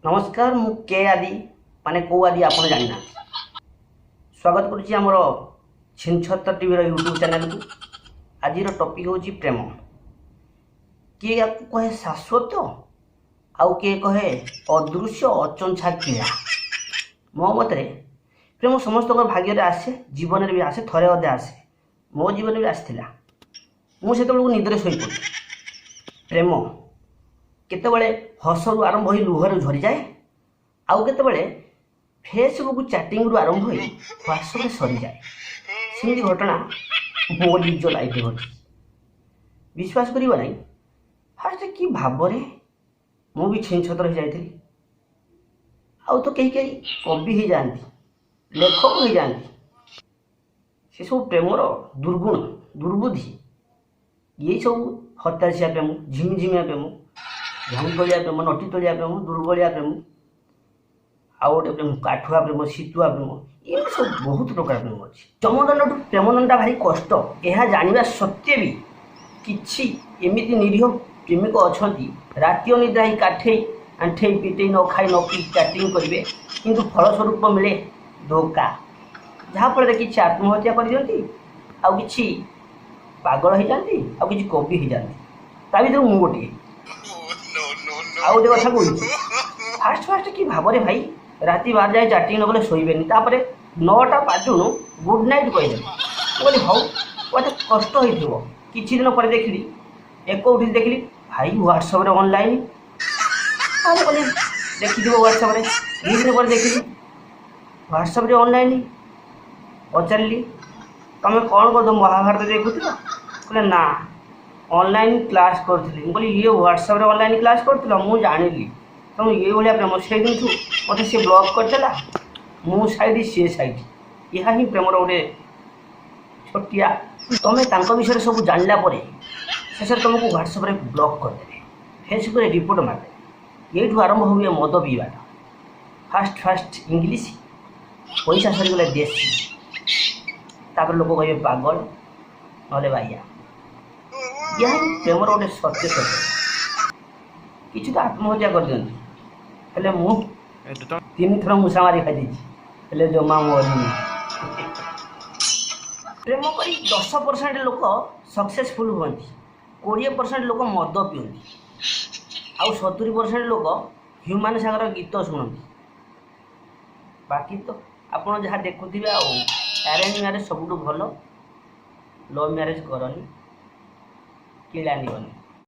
नमस्कार मु के आदि माने कौ आदि आप जाना स्वागत करुच्ची आमर छिनछतर टीवी यूट्यूब चैनल को। आज टॉपिक हूँ प्रेम। किए या कहे शाश्वत आउ किए कहे अदृश्य अचंछा क्रिया। मो मत प्रेम समस्त भाग्य आसे, जीवन भी आसे, थरे अधे आसे। मो जीवन भी आसाला। मुझे निद्रे शोई पड़ी। प्रेम केतबेले हसरू आरंभ हो लुहर झरी जाए, आउ केतबेले फेसबुक चैटिंग रु आरंभ हो व्हाट्सएप सरी जाए। सेमती घटना मो निज लाइफ घटी। विश्वास कर नहीं फास्ट कि भाव मु भी छिनछतर हो जाती। आउ तो कहीं कहीं कवि हो जाती, लेखक हो जाती। से सब प्रेमर दुर्गुण दुर्बुद्धि ये सब हताशिया प्रेम, झिमिझिमिया प्रेम, झंगलिया प्रेम, नटी तलिया प्रेम, दुर्बलिया प्रेम, आउ गोटे प्रेम काठुआ प्रेम, शीतुआ प्रेम, ये सब बहुत प्रकार प्रेम अच्छी। चमदंड प्रेमदंडा भारी कष्ट। यह जानवा सत्वे भी किसी एमती निरीह प्रेमिक अच्छा राति अनिद्रा ही काठे आंठे पिटे न खाई न पी चैटिंग करेंगे, किंतु फलस्वरूप मिले धोखा, जहाँफल किसी आत्महत्या कर दिखती, आउ कि पागल हो जाती, आउ कि कवि हो जाती। ता भर मु गोटे आउ गोटे कथा कह फास्ट फास्ट कि भाव में भाई राति 12 जाए चैटिंग न कले शोबे। 9टा बाजुन गुड नाइट कहीदे बोली हाउ मत कष्ट हो। किसी दिन पर देखली एक उठी देखली भाई व्हाट्सएप ऑनलाइन कहली देखी व्हाट्सएप रे। दिन पर देखली व्हाट्सएप ऑनलाइन पचारि तुम कौन कर महाभारत देखुल कहले ना ऑनलाइन क्लास करी। बोली ये व्हाट्सएप ऑनलाइन क्लास कर मुझे जानी तुम ये भाया प्रेम से दिन मत सी ब्लॉक करदेला मु साइड सी साइड। यह ही प्रेमर गोटे छोटिया। तुम्हें विषय सब जानला शेष तुमको व्हाट्सएप ब्लॉक करदे, फेसबुक रिपोर्ट मारदे। ये आरंभ हुए मद पीवाटा। फास्ट फास्ट इंग्लीश पैसा सरीगले देशी, तापर लोक कहे पागल ना बाइया। यह प्रेमर गोटे सत्य सत्य। किसी तो आत्महत्या कर दिखती हेले मु 3 थर मूषा मारी खाई जमा मरनी। प्रेम कर 10% लोक सक्सेसफुल हमें, 20% लोक मद पीती, आउ 70% लोक ह्यूमान सागर गीत शुणती। बाकी तो आपड़ जहाँ देखुवे अरेंज मैरेज सबुठ भल, लव मैरेज करनी, किला निबनी।